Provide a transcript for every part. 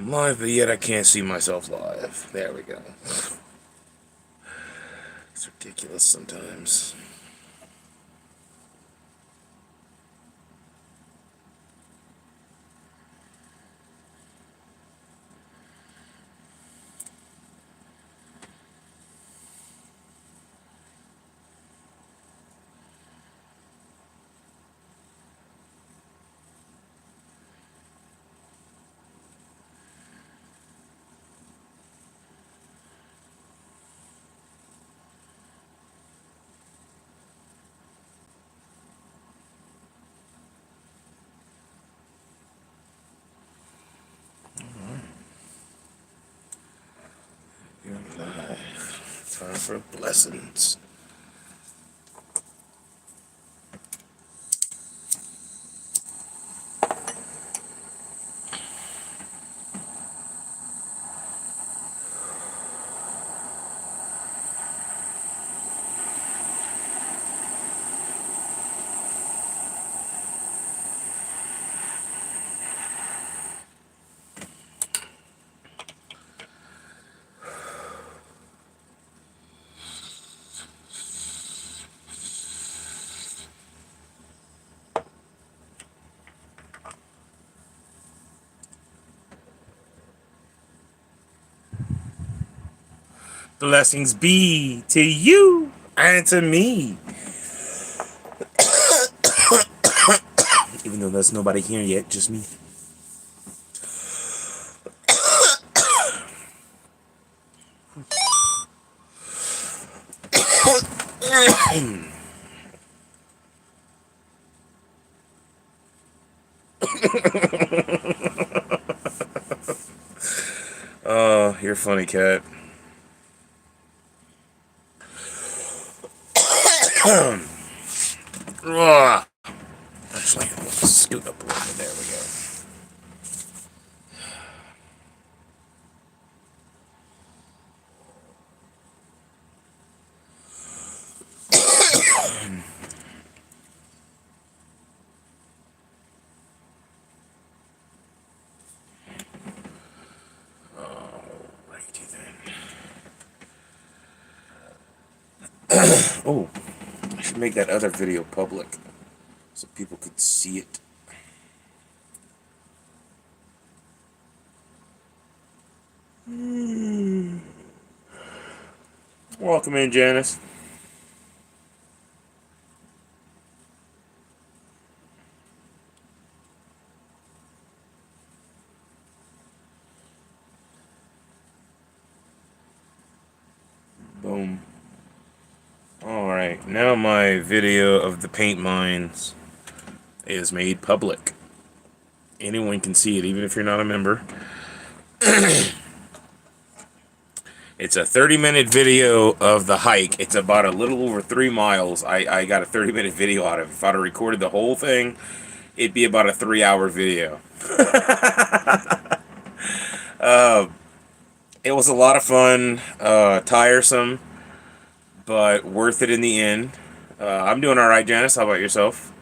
I'm live, but yet I can't see myself live. There we go. It's ridiculous sometimes. You're live. Time for blessings. Blessings be to you and to me. Even though there's nobody here yet, just me. Oh, you're funny, cat. Actually, let's scoot up a little bit. There we go. Alrighty then. Oh, I should make that other video public so people could see it. Welcome in, Janice. Boom. Alright, now my video of the paint mines is made public. Anyone can see it, even if you're not a member. It's a 30-minute video of the hike. It's about a little over 3 miles. I got a 30-minute video out of it. If I'd have recorded the whole thing, it'd be about a 3-hour video. It was a lot of fun, tiresome, but worth it in the end. I'm doing alright, Janice. How about yourself?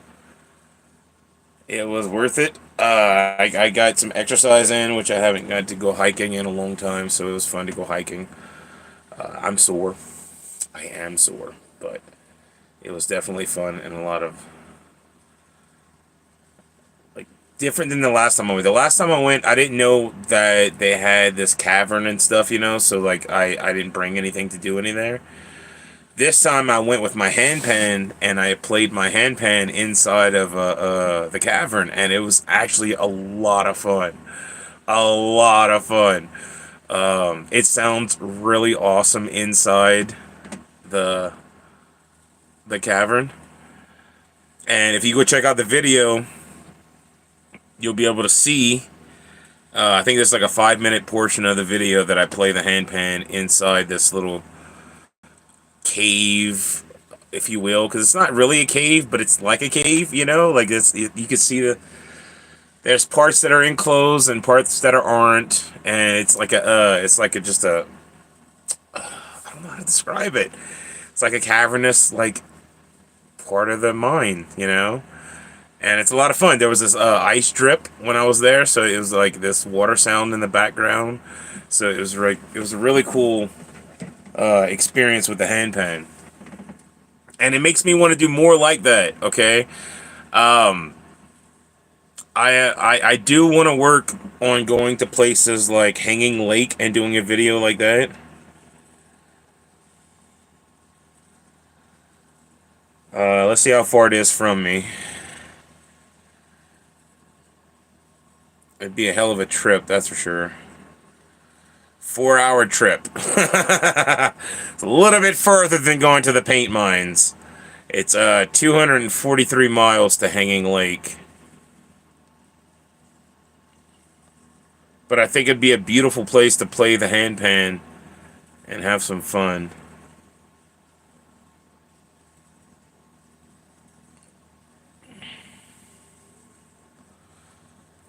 It was worth it. I got some exercise in, which I haven't got to go hiking in a long time, so it was fun to go hiking. I'm sore. I am sore, but it was definitely fun and a lot of, like, different than the last time I went. The last time I went, I didn't know that they had this cavern and stuff, you know, so, like, I didn't bring anything to do any there. This time I went with my handpan, and I played my handpan inside of the cavern, and it was actually a lot of fun. A lot of fun. It sounds really awesome inside the cavern. And if you go check out the video, you'll be able to see, I think there's like a 5-minute portion of the video that I play the handpan inside this little cave, if you will, because it's not really a cave, but it's like a cave, you know, like you can see there's parts that are enclosed and parts that aren't, and it's like just a, I don't know how to describe it. It's like a cavernous, like, part of the mine, you know, And it's a lot of fun. There was this ice drip when I was there, so it was like this water sound in the background. So it was a really cool experience with the handpan, and it makes me want to do more like that. Okay, I do want to work on going to places like Hanging Lake and doing a video like that. Let's see how far it is from me. It'd be a hell of a trip, that's for sure. 4-hour trip. It's a little bit further than going to the paint mines. It's 243 miles to Hanging Lake. But I think it'd be a beautiful place to play the handpan and have some fun.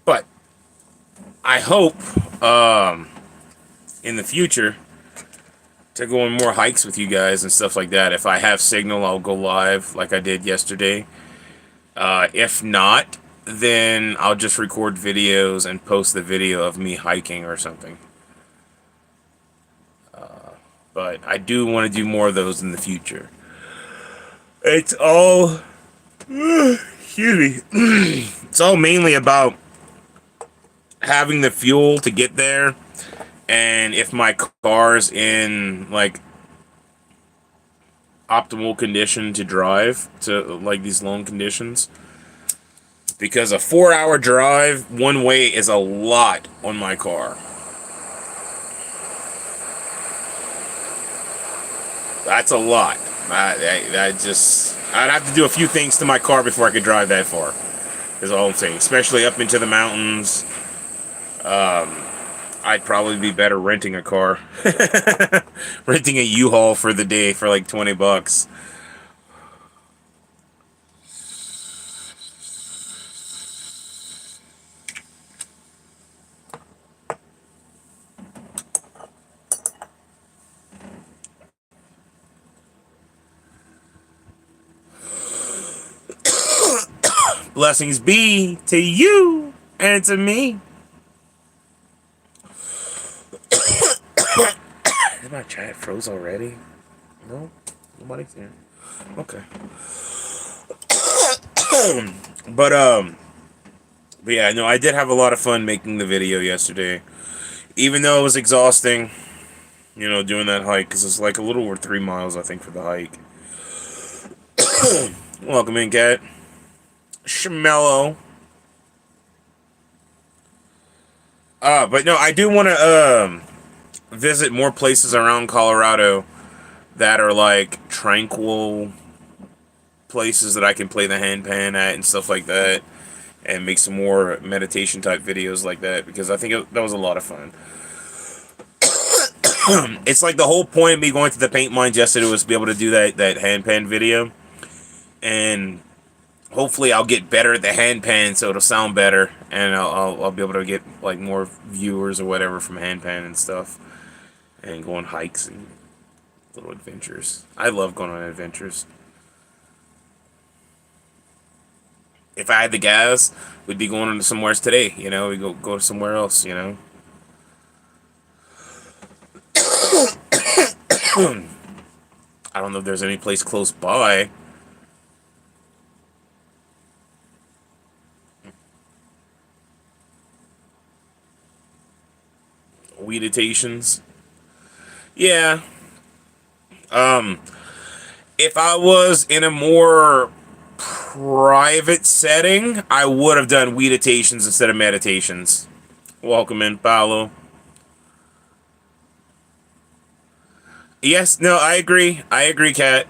But I hope in the future to go on more hikes with you guys and stuff like that. If I have signal, I'll go live like I did yesterday. If not, then I'll just record videos and post the video of me hiking or something. But I do want to do more of those in the future. It's all, excuse me, it's all mainly about having the fuel to get there, and if my car's in like optimal condition to drive to like these long conditions. Because a 4-hour drive one way is a lot on my car. That's a lot. I'd have to do a few things to my car before I could drive that far. Is all I'm saying. Especially up into the mountains. I'd probably be better renting a car. Renting a U-Haul for the day for like $20. Blessings be to you and to me. Is my chat froze already? No? Nobody's there. Okay. But yeah, no, I did have a lot of fun making the video yesterday. Even though it was exhausting, you know, doing that hike, because it's like a little over 3 miles, I think, for the hike. Welcome in, Cat. Shmello. But no, I do want to visit more places around Colorado that are like tranquil places that I can play the handpan at and stuff like that, and make some more meditation type videos like that, because I think that was a lot of fun. It's like the whole point of me going to the paint mines yesterday was to be able to do that handpan video, and hopefully I'll get better at the handpan so it'll sound better, and I'll be able to get like more viewers or whatever from handpan and stuff, and go on hikes and little adventures. I love going on adventures. If I had the gas, we'd be going on somewhere today, you know, we go somewhere else, you know. I don't know if there's any place close by. Weeditations. Yeah. If I was in a more private setting, I would have done weeditations instead of meditations. Welcome in, Paolo. Yes, no, I agree. I agree, Kat.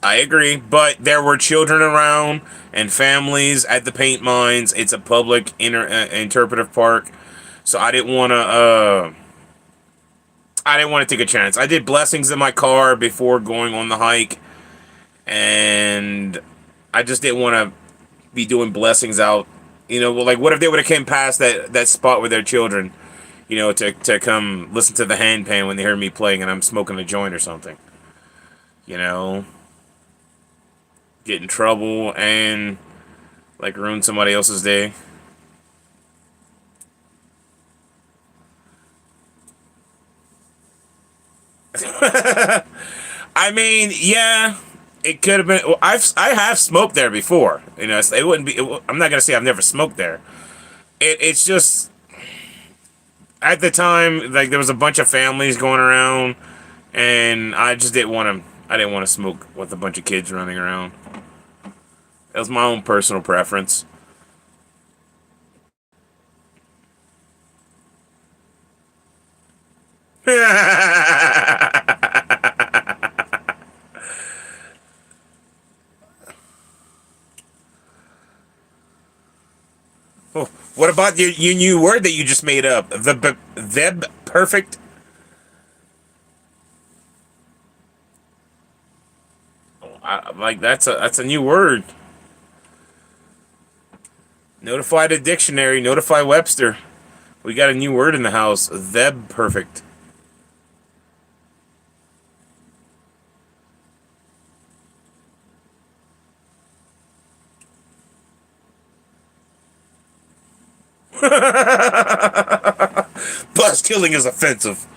I agree. But there were children around and families at the paint mines. It's a public interpretive park. So I didn't want to, take a chance. I did blessings in my car before going on the hike, and I just didn't want to be doing blessings out. You know, like what if they would have came past that spot with their children, you know, to come listen to the handpan when they hear me playing and I'm smoking a joint or something. You know, get in trouble, and Like ruin somebody else's day. I mean, yeah, it could have been. Well, I have smoked there before. You know, it wouldn't be. I'm not gonna say I've never smoked there. It's just at the time, like there was a bunch of families going around, and I just didn't want to. I didn't want to smoke with a bunch of kids running around. That was my own personal preference. Oh, what about your new word that you just made up? The perfect. Like that's a new word. Notify the dictionary. Notify Webster. We got a new word in the house. The perfect. Bus killing is offensive.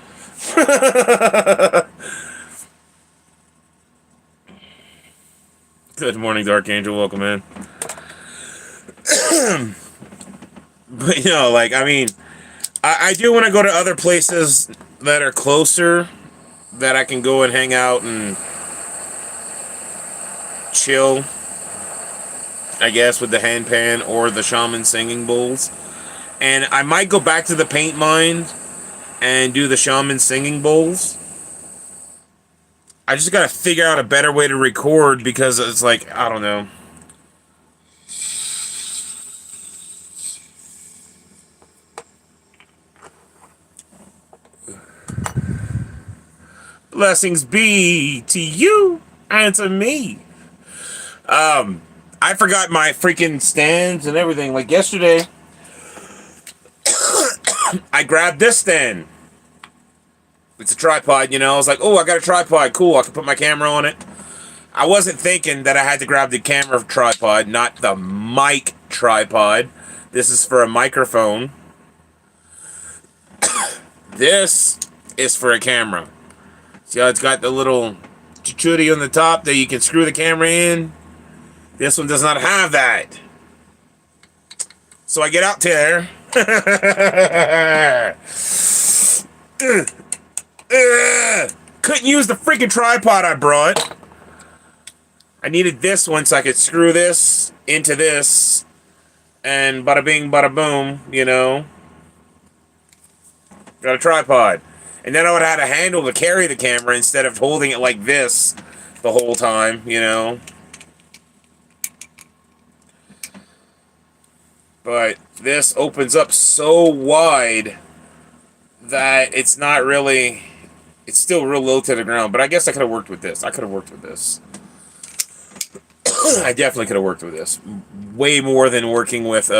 Good morning, Dark Angel. Welcome in. But you know, like I mean, I do want to go to other places that are closer that I can go and hang out and chill. I guess with the handpan or the shaman singing bowls, and I might go back to the paint mine and do the shaman singing bowls. I just gotta figure out a better way to record because it's like I don't know. Blessings be to you and to me. I forgot my freaking stands and everything. Like yesterday, I grabbed this stand. It's a tripod, you know. I was like, oh, I got a tripod. Cool, I can put my camera on it. I wasn't thinking that I had to grab the camera tripod, not the mic tripod. This is for a microphone. This is for a camera. See how it's got the little chuchuri on the top that you can screw the camera in? This one does not have that. So I get out there. Couldn't use the freaking tripod I brought. I needed this one so I could screw this into this. And bada bing, bada boom, you know. Got a tripod. And then I would have had a handle to carry the camera instead of holding it like this the whole time, you know. But this opens up so wide that it's not really... It's still real low to the ground. But I guess I could have worked with this. I could have worked with this. I definitely could have worked with this. Way more than working with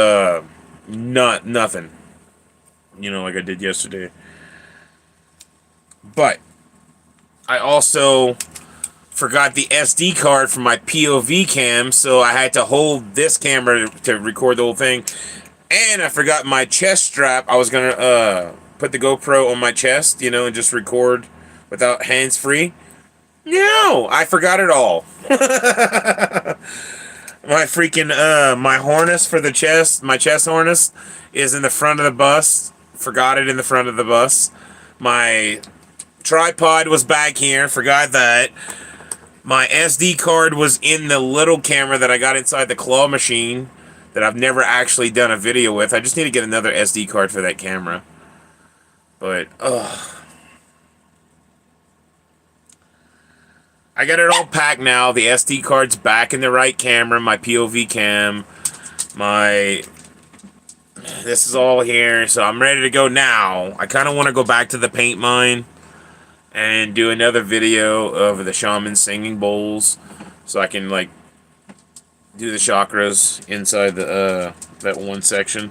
nothing. You know, like I did yesterday. But I also forgot the SD card for my POV cam, so I had to hold this camera to record the whole thing. And I forgot my chest strap. I was gonna put the GoPro on my chest, you know, and just record without hands-free. No, I forgot it all. My freaking my harness for the chest, my chest harness is in the front of the bus. Forgot it in the front of the bus. My tripod was back here. Forgot that. My SD card was in the little camera that I got inside the claw machine that I've never actually done a video with. I just need to get another SD card for that camera. But, ugh. I got it all packed now. The SD card's back in the right camera. My POV cam. This is all here. So I'm ready to go now. I kind of want to go back to the paint mine and do another video of the shaman singing bowls. So I can, like, do the chakras inside the that one section.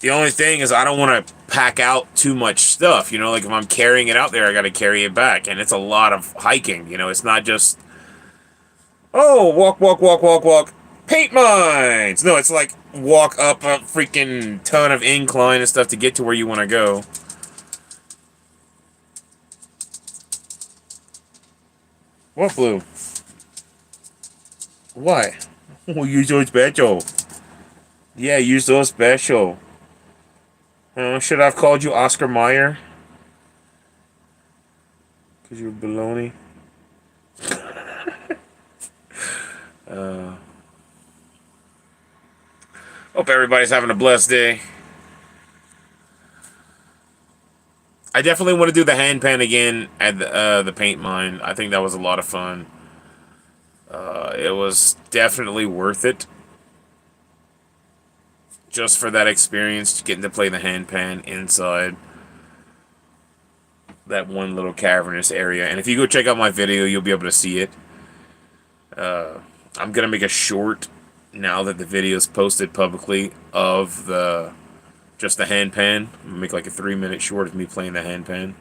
The only thing is I don't want to pack out too much stuff, you know, like if I'm carrying it out there, I got to carry it back, and it's a lot of hiking, you know, it's not just, oh, walk, walk, walk, walk, walk. Paint mines! No, it's like walk up a freaking ton of incline and stuff to get to where you want to go. What blue? What? Oh, you're so special. Yeah, you're so special. Should I have called you Oscar Mayer? Because you're baloney. Hope everybody's having a blessed day. I definitely want to do the hand pan again at the paint mine. I think that was a lot of fun. It was definitely worth it. Just for that experience, getting to play the hand pan inside that one little cavernous area. And if you go check out my video, you'll be able to see it. I'm going to make a short, now that the video is posted publicly, of just the hand pan. I'm going to make like a 3-minute short of me playing the hand pan.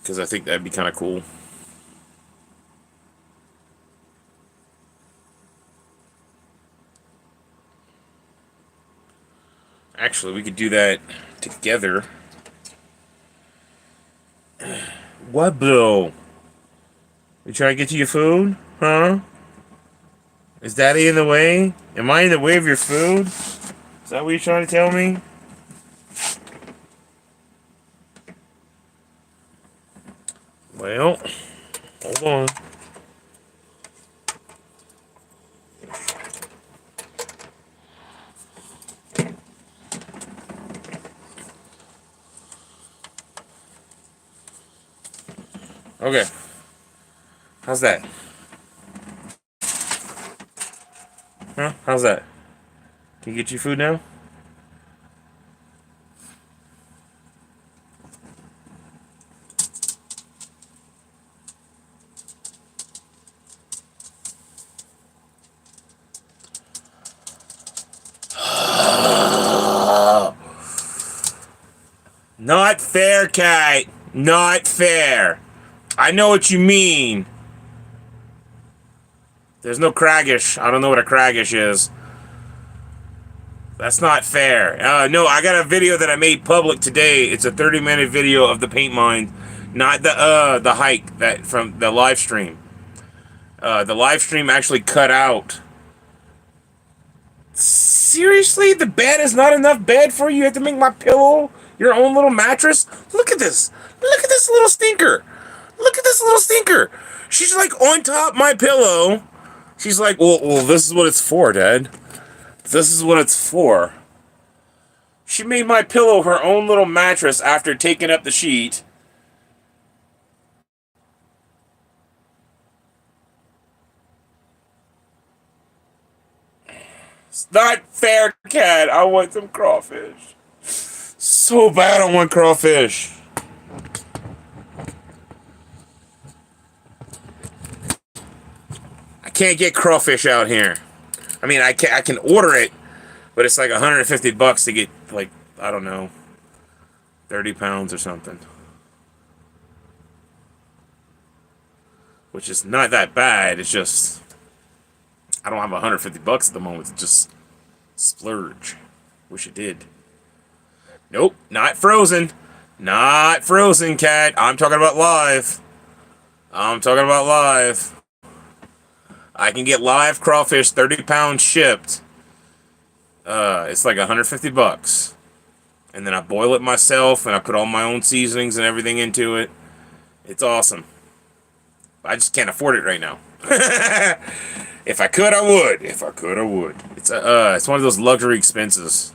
Because I think that'd be kind of cool. Actually, we could do that together. What, bro? You trying to get to your food? Huh? Is Daddy in the way? Am I in the way of your food? Is that what you're trying to tell me? Well, hold on. Okay. How's that? Huh? How's that? Can you get your food now? Not fair, Kate. Not fair. I know what you mean. There's no craggish. I don't know what a craggish is. That's not fair. No, I got a video that I made public today. It's a 30-minute video of the paint mine, not the hike that from the live stream. The live stream actually cut out. Seriously, the bed is not enough bed for you. You have to make my pillow your own little mattress. Look at this. Look at this little stinker. Look at this little stinker. She's like on top of my pillow. She's like, well, this is what it's for, Dad. This is what it's for. She made my pillow her own little mattress after taking up the sheet. It's not fair, Cat. I want some crawfish. So bad I want crawfish. I can't get crawfish out here. I mean, I can order it, but it's like $150 to get, like, I don't know, 30 pounds or something. Which is not that bad. It's just, I don't have $150 at the moment to just splurge. Wish it did. Nope, not frozen. Not frozen, Cat. I'm talking about live. I'm talking about live. I can get live crawfish, 30 pounds shipped. It's like $150. And then I boil it myself, and I put all my own seasonings and everything into it. It's awesome. I just can't afford it right now. If I could, I would. If I could, I would. It's one of those luxury expenses.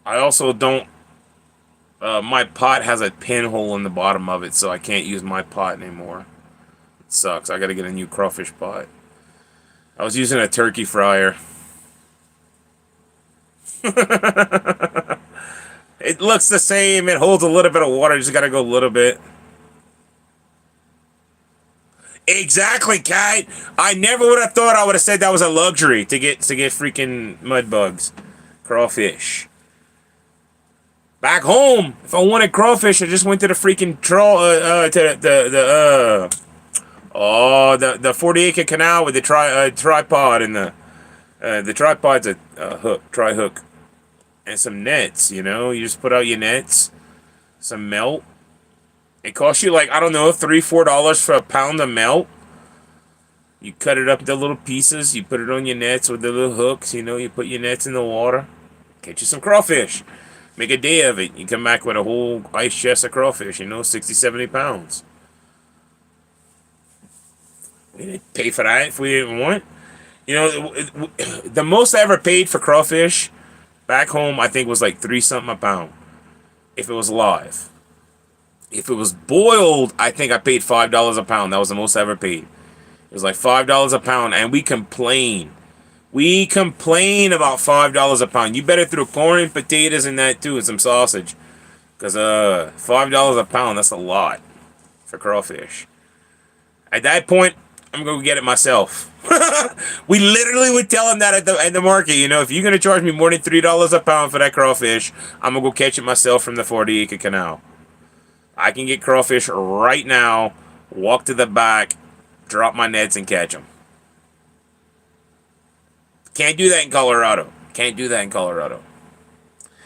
I also don't. My pot has a pinhole in the bottom of it, so I can't use my pot anymore. It sucks. I gotta get a new crawfish pot. I was using a turkey fryer. It looks the same. It holds a little bit of water. You just gotta go a little bit. Exactly, Kate. I never would have thought I would have said that was a luxury to get freaking mud bugs, crawfish. Back home, if I wanted crawfish, I just went to the freaking to the 40-acre canal with the tripod and the tripod's a hook, tri hook, and some nets. You know, you just put out your nets, some melt. It costs you like, I don't know, $3-4 for a pound of melt. You cut it up into little pieces. You put it on your nets with the little hooks. You know, you put your nets in the water. Catch you some crawfish. Make a day of it. You come back with a whole ice chest of crawfish, you know, 60, 70 pounds. We didn't pay for that if we didn't want. You know, the most I ever paid for crawfish back home, I think, was like 3 something a pound. If it was live. If it was boiled, I think I paid $5 a pound. That was the most I ever paid. It was like $5 a pound, and we complain. We complain about $5 a pound. You better throw corn and potatoes in that too, and some sausage. Because $5 a pound, that's a lot for crawfish. At that point, I'm going to get it myself. We literally would tell them that at the market. You know, if you're going to charge me more than $3 a pound for that crawfish, I'm going to go catch it myself from the 40-acre canal. I can get crawfish right now, walk to the back, drop my nets, and catch them. Can't do that in Colorado. Can't do that in Colorado.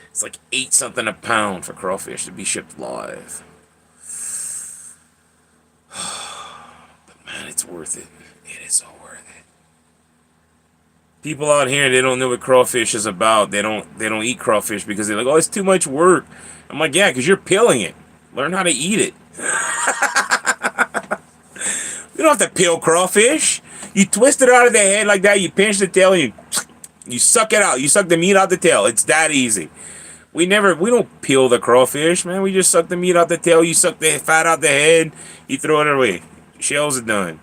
It's like 8 something a pound for crawfish to be shipped live. But man, it's worth it. It is so worth it. People out here, they don't know what crawfish is about. They don't eat crawfish because they're like, oh, it's too much work. I'm like, yeah, because you're peeling it. Learn how to eat it. You don't have to peel crawfish. You twist it out of the head like that. You pinch the tail. And you suck it out. You suck the meat out the tail. It's that easy. We don't peel the crawfish, man. We just suck the meat out the tail. You suck the fat out the head. You throw it away. Shells are done.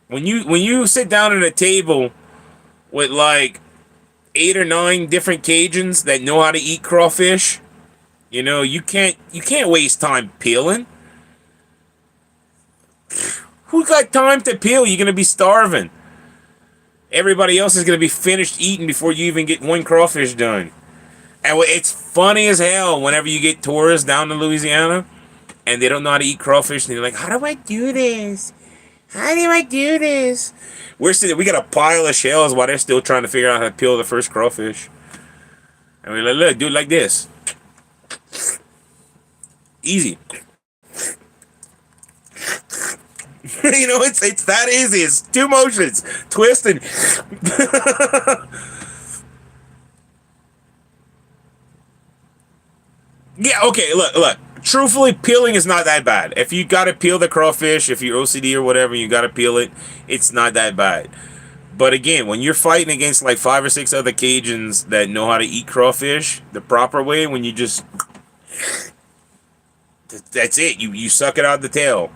When you sit down at a table with like 8 or 9 different Cajuns that know how to eat crawfish, you know, you can't waste time peeling. Who got time to peel? You're gonna be starving. Everybody else is gonna be finished eating before you even get one crawfish done. And it's funny as hell whenever you get tourists down to Louisiana and they don't know how to eat crawfish and they're like, how do I do this? How do I do this? We got a pile of shells while they're still trying to figure out how to peel the first crawfish. And we're like, look, do it like this. Easy. You know, it's that easy. It's 2 motions. Twist and... Yeah, okay, look. Truthfully, peeling is not that bad. If you gotta peel the crawfish, if you're OCD or whatever, you gotta peel it, it's not that bad. But again, when you're fighting against like 5 or 6 other Cajuns that know how to eat crawfish the proper way, when you just... That's it. You suck it out the tail.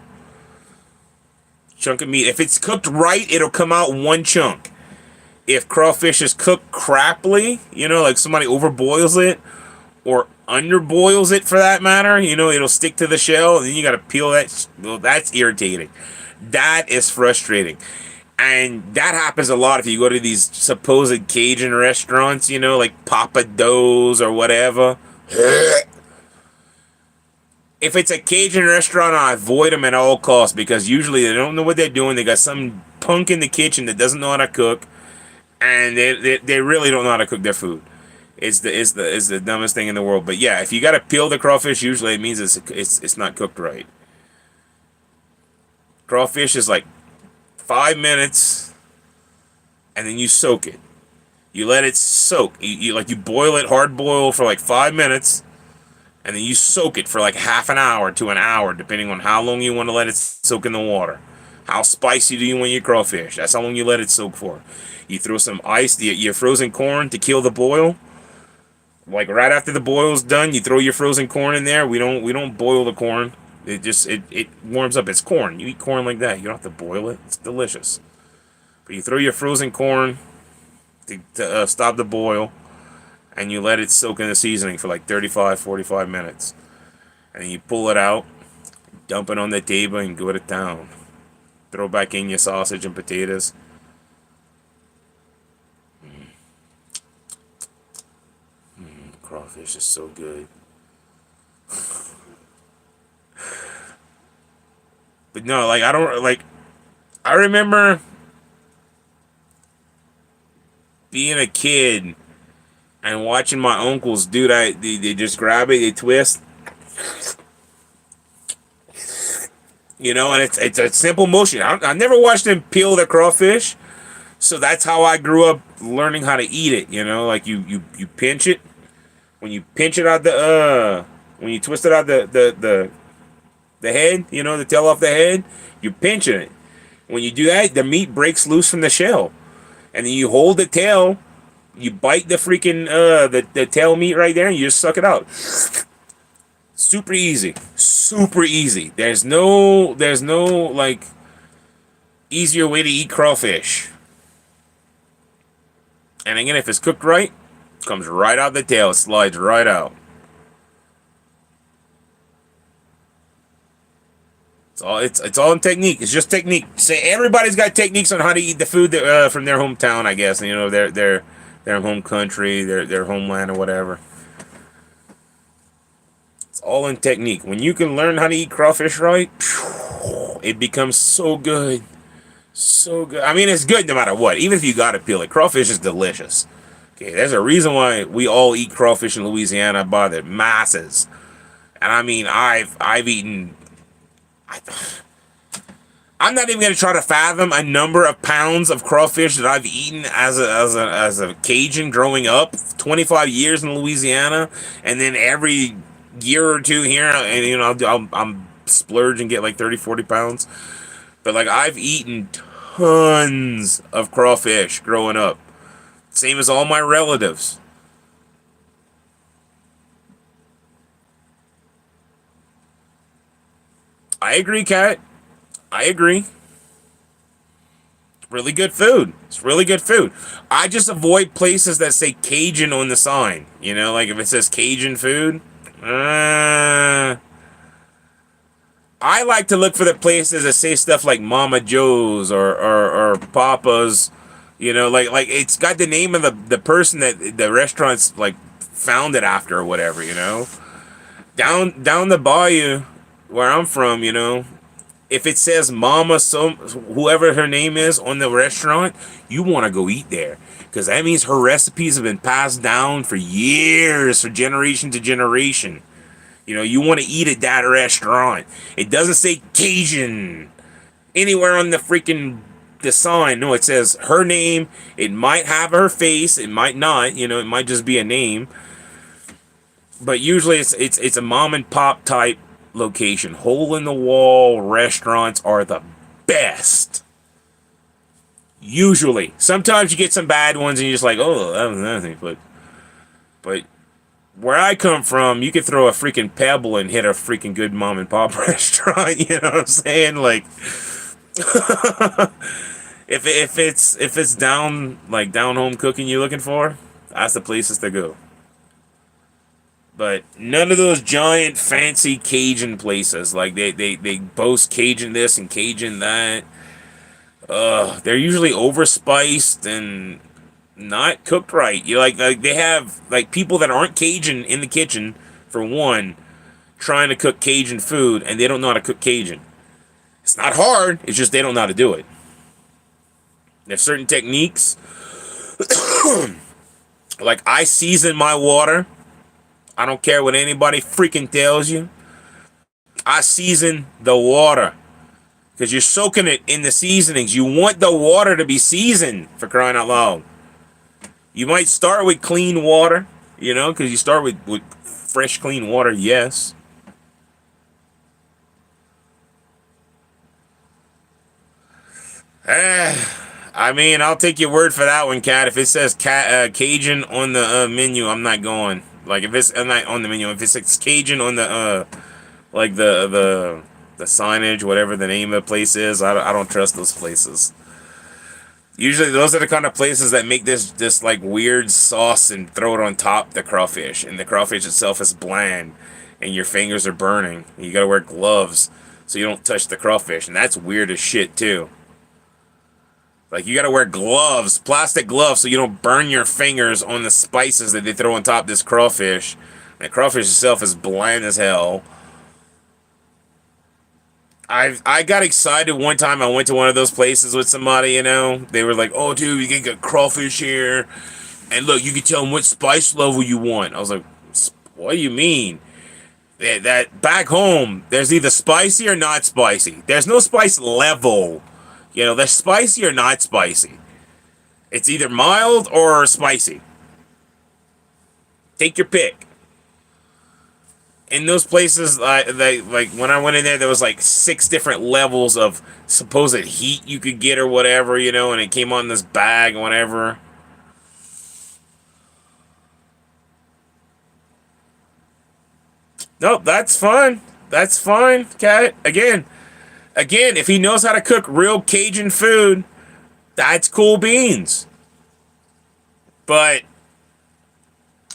Chunk of meat. If it's cooked right, it'll come out 1 chunk. If crawfish is cooked crappily, you know, like somebody overboils it, or underboils it for that matter, you know, it'll stick to the shell, and then you gotta peel that. Well, that's irritating. That is frustrating. And that happens a lot if you go to these supposed Cajun restaurants, you know, like Papa Do's or whatever. If it's a Cajun restaurant, I avoid them at all costs because usually they don't know what they're doing. They got some punk in the kitchen that doesn't know how to cook, and they really don't know how to cook their food. It's the dumbest thing in the world. But yeah, if you gotta peel the crawfish, usually it means it's not cooked right. Crawfish is like 5 minutes, and then you soak it. You let it soak. You boil it, hard boil for like 5 minutes, and then you soak it for like half an hour to an hour, depending on how long you want to let it soak in the water. How spicy do you want your crawfish? That's how long you let it soak for. You throw some ice, your frozen corn to kill the boil. Like right after the boil's done, you throw your frozen corn in there. We don't boil the corn. It warms up. It's corn. You eat corn like that. You don't have to boil it. It's delicious. But you throw your frozen corn to stop the boil, and you let it soak in the seasoning for like 35, 45 minutes. And then you pull it out, dump it on the table, and go to town. Throw back in your sausage and potatoes. crawfish is so good. But no, like I don't like. I remember being a kid and watching my uncles do that. They just grab it, they twist, and it's a simple motion. I never watched them peel the crawfish, so that's how I grew up learning how to eat it. Like you pinch it. When you pinch it out when you twist it out the head, the tail off the head, you're pinching it. When you do that, the meat breaks loose from the shell, and then you hold the tail, you bite the freaking the tail meat right there, and you just suck it out. Super easy, super easy. There's no like easier way to eat crawfish. And again, if it's cooked right, it comes right out the tail, it slides right out. It's all in technique. It's just technique. Say everybody's got techniques on how to eat the food from their hometown, I guess. Their home country, their homeland, or whatever. It's all in technique. When you can learn how to eat crawfish right, it becomes so good, so good. I mean, it's good no matter what. Even if you gotta peel it, crawfish is delicious. Okay, there's a reason why we all eat crawfish in Louisiana by the masses. And I mean, I've eaten. I'm not even gonna try to fathom a number of pounds of crawfish that I've eaten as a Cajun growing up. 25 years in Louisiana, and then every year or two here, and I'm splurge and get like 30, 40 pounds. But like I've eaten tons of crawfish growing up, same as all my relatives. I agree, Kat. I agree. Really good food. It's really good food. I just avoid places that say Cajun on the sign. Like if it says Cajun food. I like to look for the places that say stuff like Mama Joe's or Papa's. Like it's got the name of the person that the restaurant's like founded after or whatever. Down the bayou where I'm from, if it says Mama whoever her name is on the restaurant, you want to go eat there because that means her recipes have been passed down for years, for generation to generation. You want to eat at that restaurant. It doesn't say Cajun anywhere on the sign. No, it says her name. It might have her face. It might not. It might just be a name. But usually it's a mom and pop type location. Hole in the wall restaurants are the best. Usually. Sometimes you get some bad ones and you're just like, oh, that was nothing. But where I come from, you could throw a freaking pebble and hit a freaking good mom and pop restaurant. You know what I'm saying? Like, if it's down home cooking you're looking for, that's the places to go. But none of those giant fancy Cajun places, like they boast Cajun this and Cajun that. They're usually overspiced and not cooked right. Like they have like people that aren't Cajun in the kitchen for one, trying to cook Cajun food, and they don't know how to cook Cajun. It's not hard. It's just they don't know how to do it. There's certain techniques. Like I season my water. I don't care what anybody freaking tells you. I season the water. Because you're soaking it in the seasonings. You want the water to be seasoned, for crying out loud. You might start with clean water, because you start with fresh, clean water, yes. I mean, I'll take your word for that one, Kat. If it says Cajun on the menu, I'm not going. Like if it's not on the menu, if it's Cajun on the like the signage, whatever the name of the place is, I don't trust those places. Usually those are the kind of places that make this like weird sauce and throw it on top of the crawfish, and the crawfish itself is bland, and your fingers are burning. And you gotta wear gloves so you don't touch the crawfish, and that's weird as shit too. Like, you gotta wear gloves, plastic gloves, so you don't burn your fingers on the spices that they throw on top of this crawfish. The crawfish itself is bland as hell. I got excited one time. I went to one of those places with somebody, you know. They were like, "Oh, dude, you can get crawfish here, and look, you can tell them what spice level you want." I was like, "What do you mean? That back home, there's either spicy or not spicy. There's no spice level. You know, there's spicy or not spicy. It's either mild or spicy. Take your pick." In those places, like when I went in there was like 6 different levels of supposed heat you could get or whatever, you know, and it came on this bag or whatever. Nope, that's fine. That's fine, Cat. Again, if he knows how to cook real Cajun food, that's cool beans. But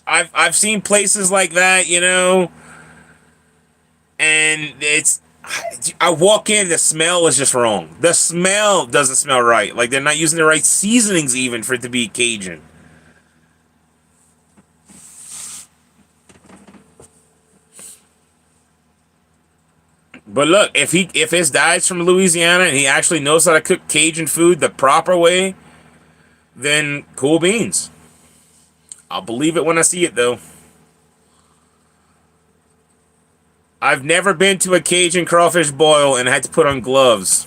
I've seen places like that, you know, and I walk in, the smell is just wrong. The smell doesn't smell right. Like, they're not using the right seasonings even for it to be Cajun. But look, if his dad's from Louisiana and he actually knows how to cook Cajun food the proper way, then cool beans. I'll believe it when I see it, though. I've never been to a Cajun crawfish boil and had to put on gloves.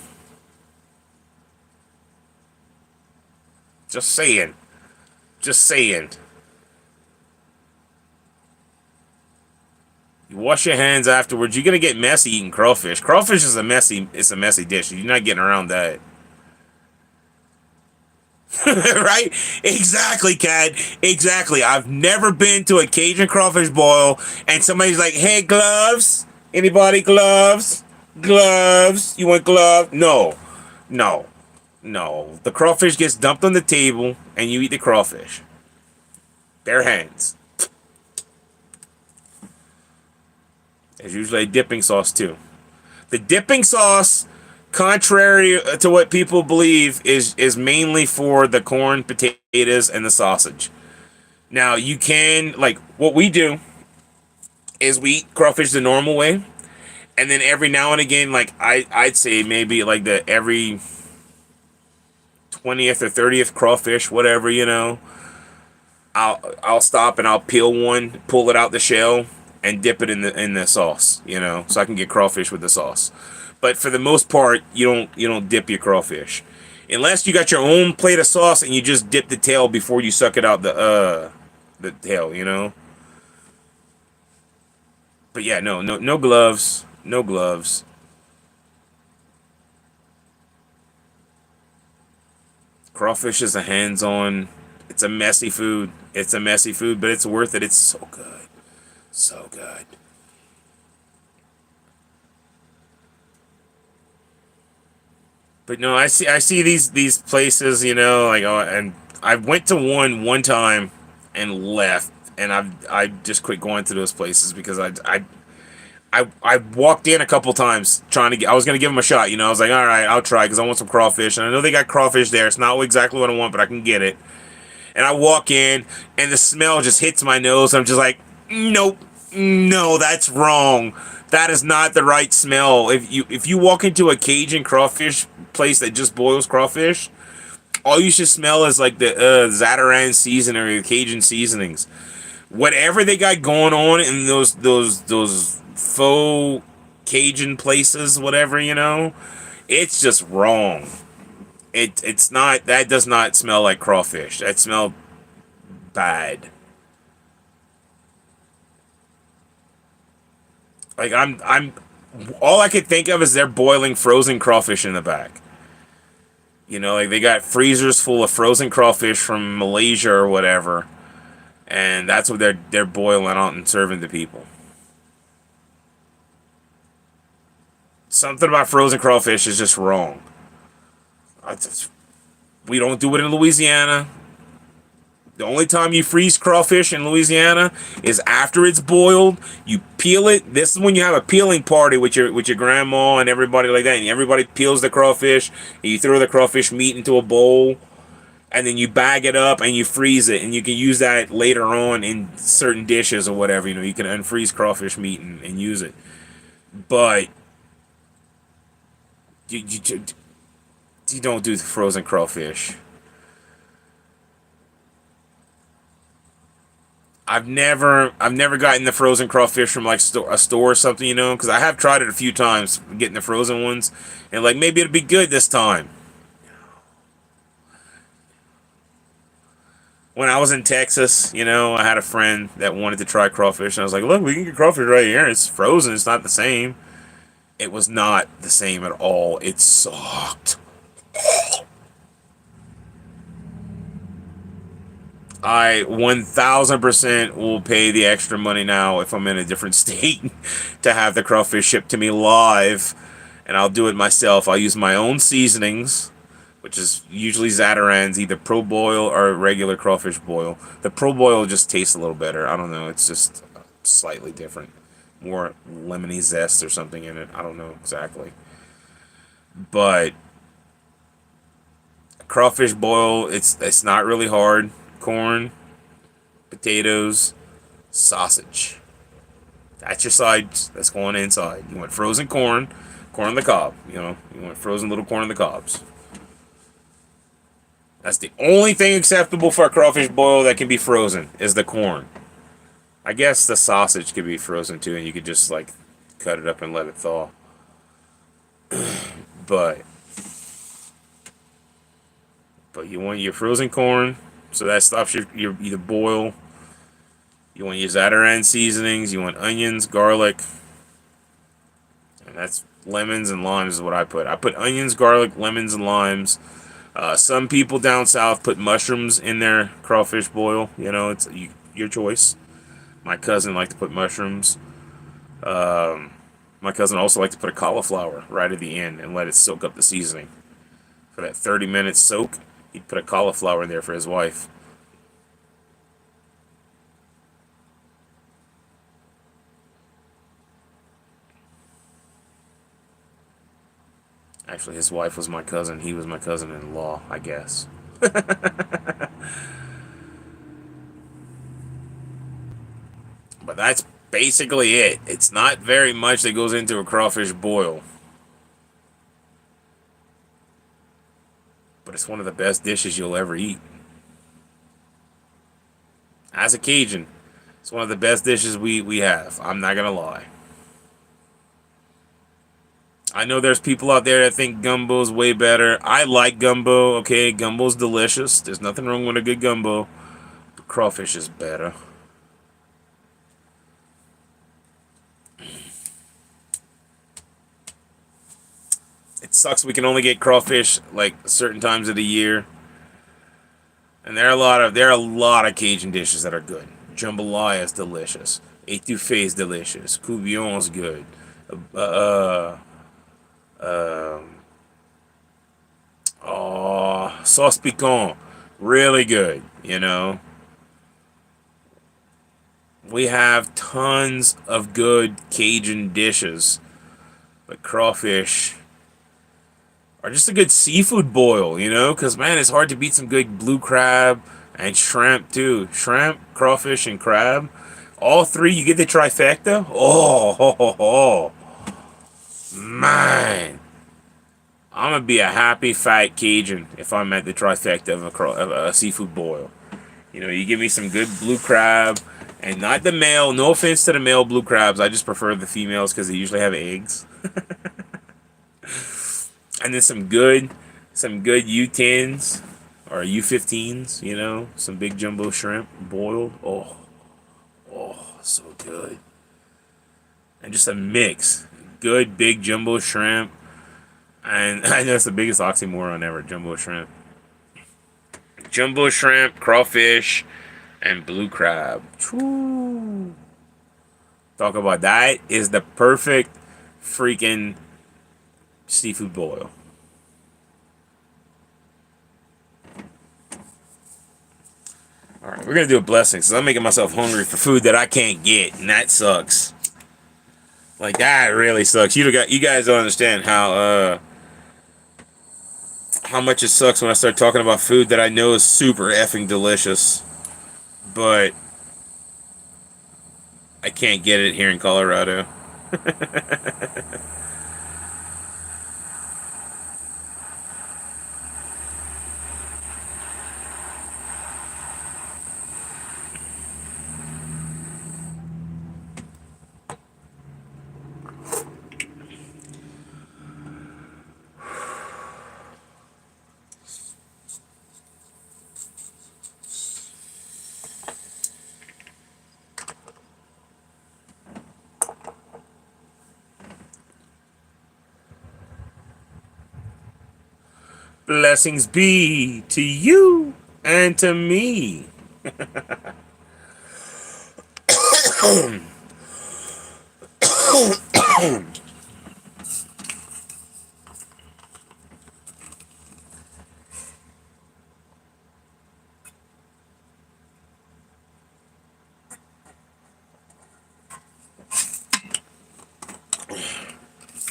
Just saying. Just saying. You wash your hands afterwards. You're gonna get messy eating crawfish. Crawfish is it's a messy dish. You're not getting around that. Right? Exactly, Cat. Exactly. I've never been to a Cajun crawfish boil and somebody's like, "Hey, gloves? Anybody gloves? Gloves? You want gloves?" No. No. No. The crawfish gets dumped on the table and you eat the crawfish. Bare hands. There's usually a dipping sauce too. The dipping sauce, contrary to what people believe, is mainly for the corn, potatoes, and the sausage. Now, you can, like, what we do is we eat crawfish the normal way, and then every now and again, like, I'd say maybe like the every 20th or 30th crawfish, whatever, you know, I'll stop and I'll peel one, pull it out the shell, and dip it in the sauce, you know, so I can get crawfish with the sauce. But for the most part, you don't dip your crawfish, unless you got your own plate of sauce and you just dip the tail before you suck it out the tail, you know. But yeah, no gloves, no gloves. Crawfish is a hands-on. It's a messy food. It's a messy food, but it's worth it. It's so good, so good. But no, I see these places, you know, like, oh, and I went to one time and left, and I just quit going to those places because I walked in a couple times trying to get. I was gonna give them a shot, you know. I was like, all right, I'll try because I want some crawfish, and I know they got crawfish there. It's not exactly what I want, but I can get it. And I walk in, and the smell just hits my nose. I'm just like, nope, no, that's wrong. That is not the right smell. If you walk into a Cajun crawfish place that just boils crawfish, all you should smell is like the Zatarain seasoning or the Cajun seasonings. Whatever they got going on in those faux Cajun places, whatever, you know, it's just wrong. It's not, that does not smell like crawfish. That smell bad. Like, I'm all I could think of is they're boiling frozen crawfish in the back. You know, like they got freezers full of frozen crawfish from Malaysia or whatever, and that's what they're boiling out and serving to people. Something about frozen crawfish is just wrong. We don't do it in Louisiana. The only time you freeze crawfish in Louisiana is after it's boiled. You peel it. This is when you have a peeling party with your grandma and everybody like that. And everybody peels the crawfish. And you throw the crawfish meat into a bowl. And then you bag it up and you freeze it. And you can use that later on in certain dishes or whatever. You know, you can unfreeze crawfish meat and use it. But you don't do frozen crawfish. I've never gotten the frozen crawfish from like a store or something, you know, because I have tried it a few times, getting the frozen ones, and like maybe it'll be good this time. When I was in Texas, you know, I had a friend that wanted to try crawfish, and I was like, "Look, we can get crawfish right here. It's frozen. It's not the same." It was not the same at all. It sucked. I 1000% will pay the extra money now if I'm in a different state to have the crawfish shipped to me live, and I'll do it myself. I'll use my own seasonings, which is usually Zatarain's, either pro boil or regular crawfish boil. The pro boil just tastes a little better. I don't know. It's just slightly different. More lemony zest or something in it. I don't know exactly. But crawfish boil, it's not really hard. Corn, potatoes, sausage. That's your sides. That's going inside. You want frozen corn, corn on the cob. You know, you want frozen little corn on the cobs. That's the only thing acceptable for a crawfish boil that can be frozen is the corn. I guess the sausage could be frozen too, and you could just like cut it up and let it thaw. But you want your frozen corn, so that stops your either boil. You want your Zatarain seasonings. You want onions, garlic, and that's lemons and limes is what I put. I put onions, garlic, lemons, and limes. Some people down south put mushrooms in their crawfish boil. You know, it's your choice. My cousin liked to put mushrooms. My cousin also liked to put a cauliflower right at the end and let it soak up the seasoning. For that 30-minute soak, he'd put a cauliflower in there for his wife. Actually, his wife was my cousin. He was my cousin-in-law, I guess. But that's basically it. It's not very much that goes into a crawfish boil. But it's one of the best dishes you'll ever eat. As a Cajun, it's one of the best dishes we have. I'm not going to lie. I know there's people out there that think gumbo's way better. I like gumbo, okay? Gumbo's delicious. There's nothing wrong with a good gumbo. But crawfish is better. It sucks we can only get crawfish like certain times of the year. And there are a lot of Cajun dishes that are good. Jambalaya is delicious. Étouffée is delicious. Courtbouillon is good. Sauce piquant, really good. You know, we have tons of good Cajun dishes, but crawfish or just a good seafood boil, you know, because, man, it's hard to beat some good blue crab and shrimp, too. Shrimp, crawfish, and crab. All three, you get the trifecta. Oh, ho, ho, ho. Man. I'm going to be a happy, fat Cajun if I'm at the trifecta of a seafood boil. You know, you give me some good blue crab, and not the male. No offense to the male blue crabs. I just prefer the females because they usually have eggs. And then some good U10s or U15s, you know, some big jumbo shrimp boiled. Oh, so good. And just a mix. Good big jumbo shrimp. And I know it's the biggest oxymoron ever, jumbo shrimp. Jumbo shrimp, crawfish, and blue crab. Woo. Talk about that is the perfect freaking seafood boil. Alright, we're gonna do a blessing, because I'm making myself hungry for food that I can't get, and that sucks. Like, that really sucks. You guys don't understand how much it sucks when I start talking about food that I know is super effing delicious, but I can't get it here in Colorado. Blessings be to you and to me.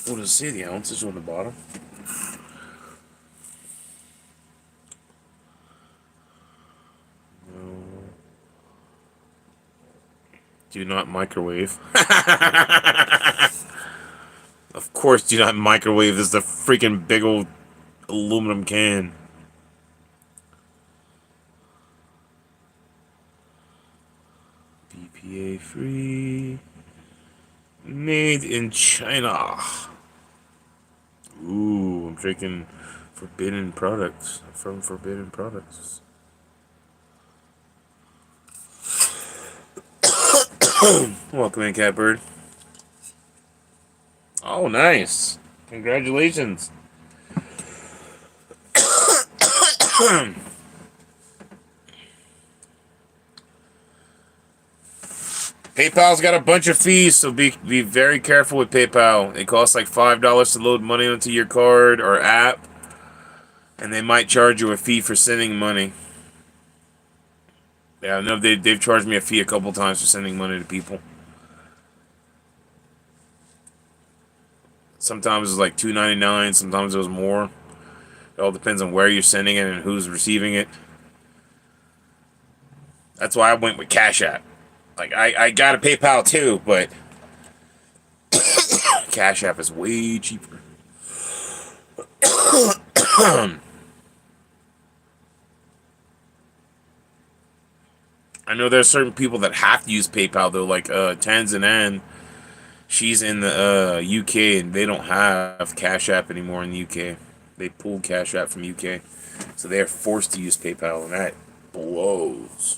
What does it say? The ounces on the bottom? No. Do not microwave. Of course, do not microwave. This is a freaking big old aluminum can. BPA free. Made in China. Ooh, I'm drinking forbidden products from Forbidden Products. Welcome in, Catbird. Oh, nice. Congratulations. PayPal's got a bunch of fees, so be very careful with PayPal. It costs like $5 to load money onto your card or app, and they might charge you a fee for sending money. Yeah, I know they've charged me a fee a couple times for sending money to people. Sometimes it was like $2.99, sometimes it was more. It all depends on where you're sending it and who's receiving it. That's why I went with Cash App. Like, I got a PayPal too, but Cash App is way cheaper. I know there's certain people that have to use PayPal though, like Tanzan. She's in the UK and they don't have Cash App anymore in the UK. They pulled Cash App from UK, so they are forced to use PayPal, and that blows.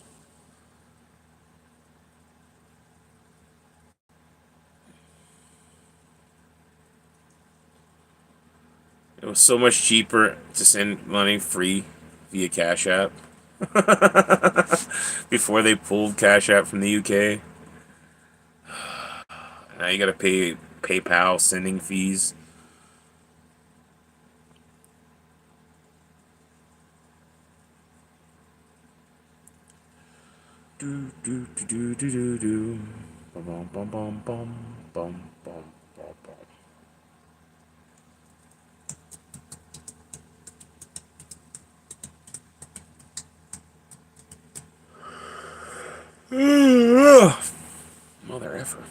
It was so much cheaper to send money free via Cash App before they pulled Cash App from the UK. Now you gotta pay PayPal sending fees. Do do do do do do do. Bum bum bum bum bum bum bum bum. Mother effer.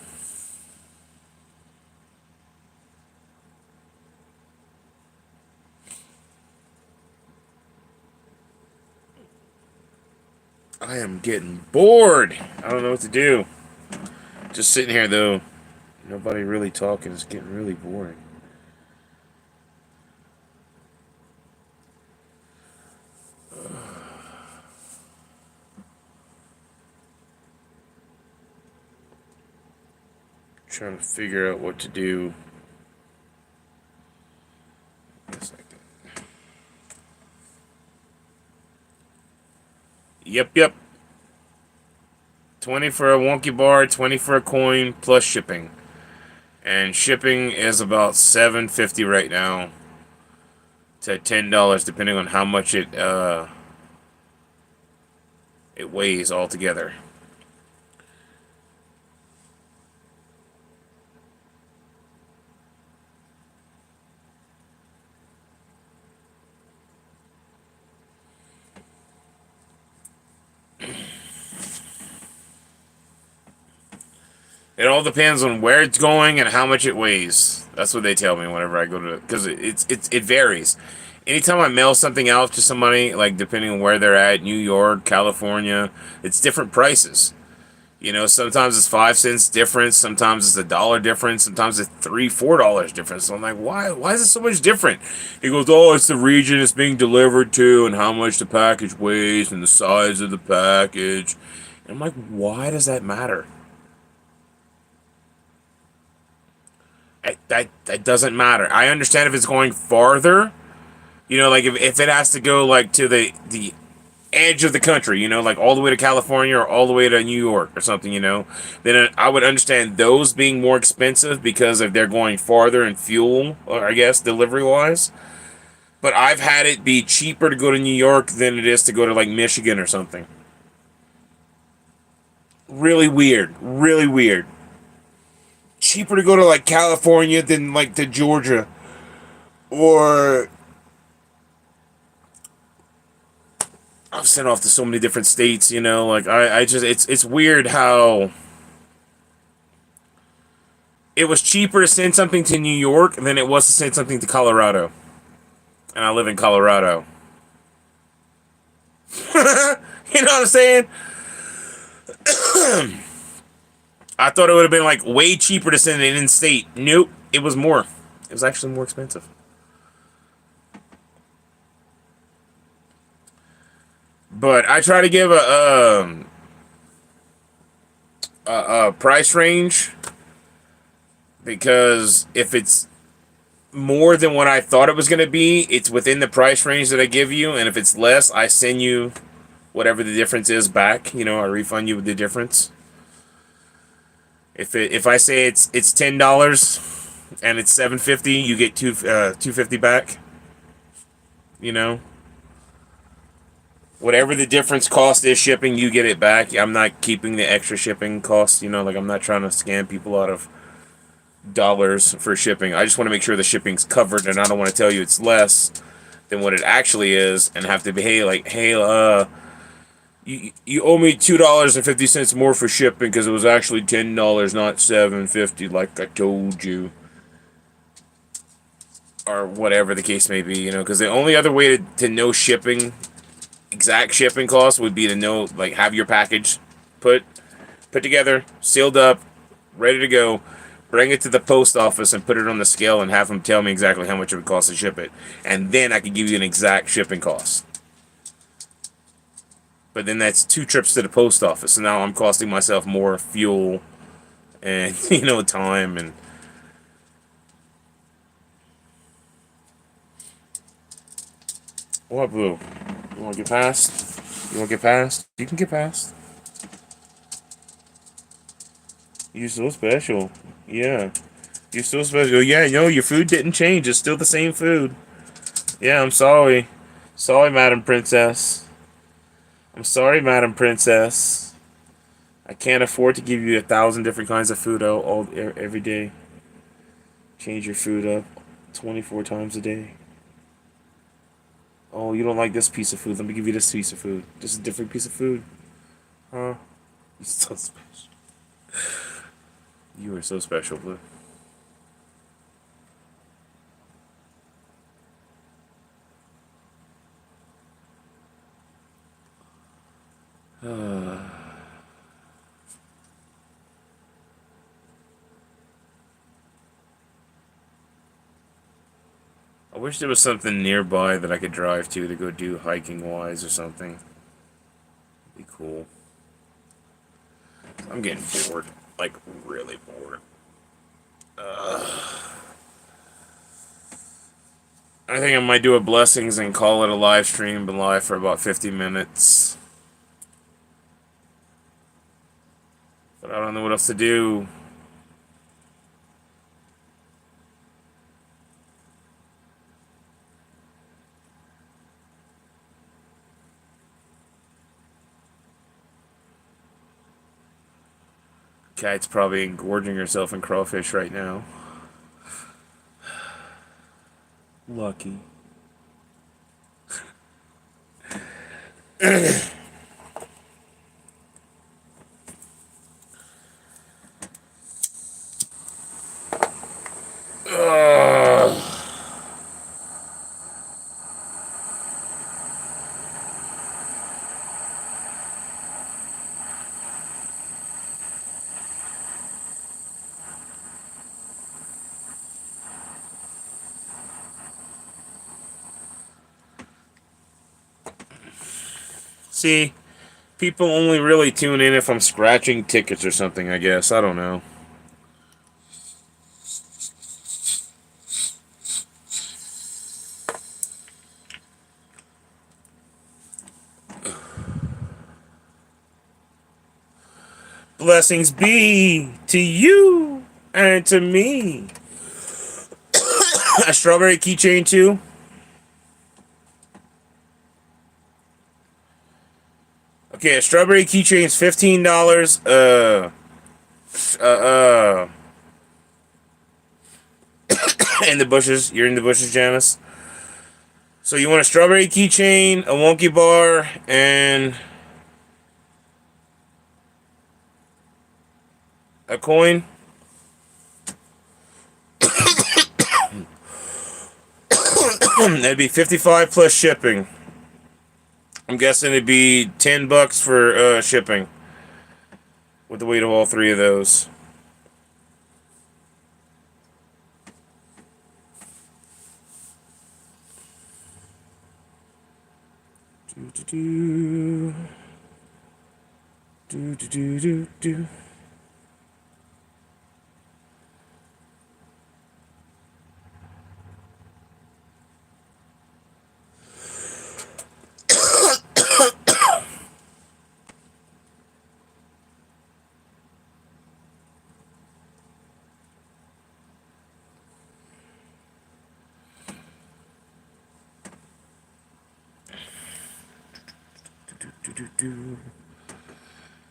I am getting bored. I don't know what to do. Just sitting here though. Nobody really talking. It's getting really boring. Trying to figure out what to do. Yep. 20 for a wonky bar, 20 for a coin, plus shipping. And shipping is about $7.50 right now to $10, depending on how much it it weighs altogether. It all depends on where it's going and how much it weighs. That's what they tell me whenever I go to, because it varies. Anytime I mail something out to somebody, like depending on where they're at, New York, California, it's different prices. You know, sometimes it's 5 cents difference, sometimes it's $1 difference, sometimes it's $3, $4 difference. So I'm like, why? Why is it so much different? He goes, oh, it's the region it's being delivered to, and how much the package weighs, and the size of the package. And I'm like, why does that matter? That doesn't matter. I understand if it's going farther, you know, like if it has to go like to the edge of the country, you know, like all the way to California or all the way to New York or something, you know, then I would understand those being more expensive because if they're going farther in fuel, or I guess delivery wise. But I've had it be cheaper to go to New York than it is to go to like Michigan or something. Really weird. Really weird. Cheaper to go to like California than like to Georgia or I've sent off to so many different states, you know, like I just it's weird how it was cheaper to send something to New York than it was to send something to Colorado. And I live in Colorado. You know what I'm saying? I thought it would have been like way cheaper to send it in state. Nope, it was more. It was actually more expensive. But I try to give a price range because if it's more than what I thought it was going to be, it's within the price range that I give you, and if it's less, I send you whatever the difference is back. You know, I refund you with the difference. If I say it's $10 and it's $7.50, you get $2.50 back. You know, whatever the difference cost is shipping, you get it back. I'm not keeping the extra shipping costs. You know, like I'm not trying to scam people out of dollars for shipping. I just want to make sure the shipping's covered, and I don't want to tell you it's less than what it actually is, and have to be hey, you owe me $2.50 more for shipping because it was actually $10, not $7.50, like I told you, or whatever the case may be. You know, because the only other way to know shipping, exact shipping costs, would be to know, like, have your package put together, sealed up, ready to go. Bring it to the post office and put it on the scale and have them tell me exactly how much it would cost to ship it. And then I can give you an exact shipping cost. But then that's 2 trips to the post office. And now I'm costing myself more fuel and, you know, time. And what, Blue? You want to get past? You want to get past? You can get past. You're so special. Yeah. You're so special. Yeah, no, your food didn't change. It's still the same food. Yeah, I'm sorry. Sorry, Madam Princess. I'm sorry, Madam Princess. I can't afford to give you 1,000 different kinds of food every day. Change your food up 24 times a day. Oh, you don't like this piece of food. Let me give you this piece of food. This is a different piece of food. Huh? You're so special. You are so special, Blue. I wish there was something nearby that I could drive to go do hiking wise or something. Be cool. I'm getting bored. Like, really bored. I think I might do a blessings and call it a live stream, but live for about 50 minutes. But I don't know what else to do. Cat's probably engorging herself in crawfish right now. Lucky. See, people only really tune in if I'm scratching tickets or something, I guess. I don't know. Blessings be to you and to me. A strawberry keychain too. Okay, a strawberry keychain's $15. Uh, in the bushes. You're in the bushes, Janice. So you want a strawberry keychain, a wonky bar, and a coin. That'd be 55 plus shipping. I'm guessing it'd be $10 for shipping with the weight of all three of those. Do do do do do do do.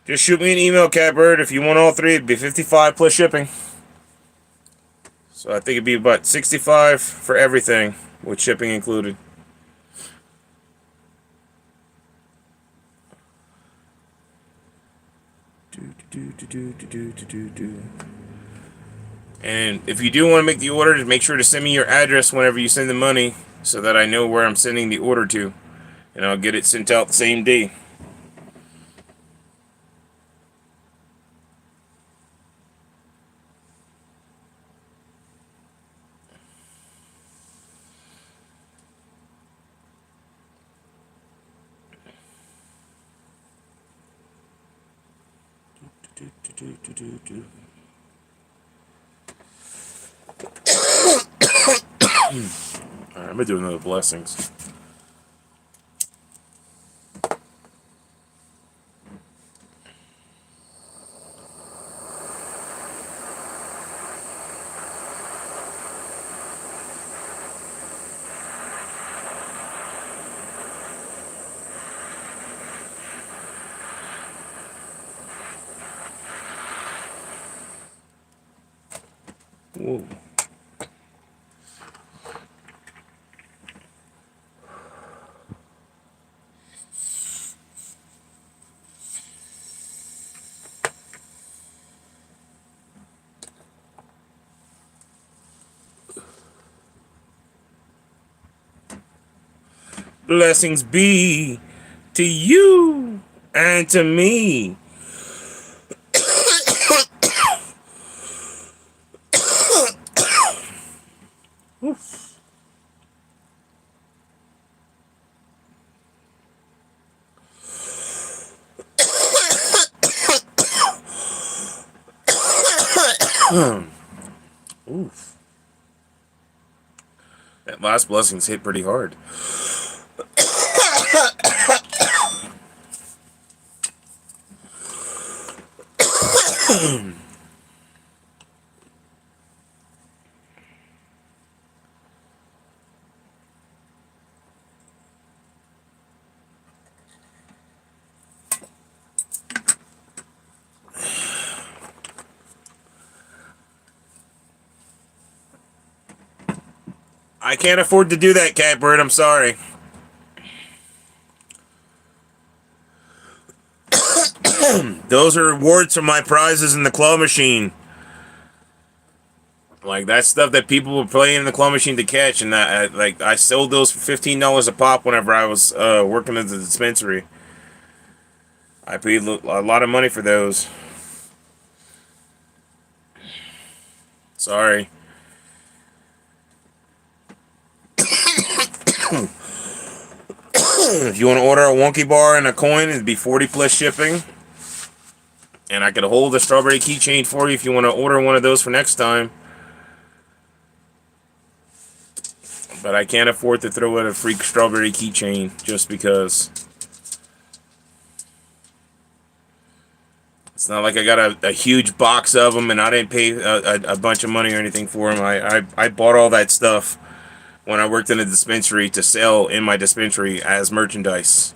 Just shoot me an email, Catbird. If you want all three, it'd be 55 plus shipping. So I think it'd be about 65 for everything, with shipping included. And if you do want to make the order, just make sure to send me your address whenever you send the money, so that I know where I'm sending the order to, and I'll get it sent out the same day. Alright, I'm gonna do another blessings. Whoa. Blessings be to you and to me. Oof. That last blessings hit pretty hard. I can't afford to do that, Catbird. I'm sorry. Those are rewards from my prizes in the claw machine. Like, that's stuff that people were playing in the claw machine to catch, and I sold those for $15 a pop whenever I was working at the dispensary. I paid a lot of money for those. Sorry. If you want to order a wonky bar and a coin, it'd be 40 plus shipping. And I could hold a strawberry keychain for you if you want to order one of those for next time. But I can't afford to throw in a freak strawberry keychain just because. It's not like I got a huge box of them and I didn't pay a bunch of money or anything for them. I bought all that stuff when I worked in a dispensary to sell in my dispensary as merchandise.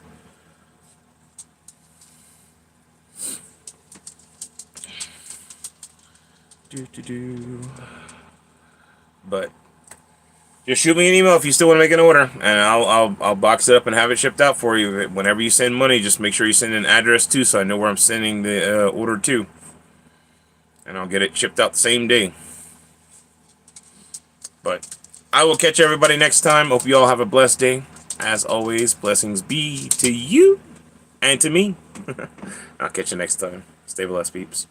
But just shoot me an email if you still want to make an order, and I'll box it up and have it shipped out for you. Whenever you send money, just make sure you send an address too, so I know where I'm sending the order to, and I'll get it shipped out the same day. But I will catch everybody next time. Hope you all have a blessed day. As always, blessings be to you and to me. I'll catch you next time. Stay blessed, peeps.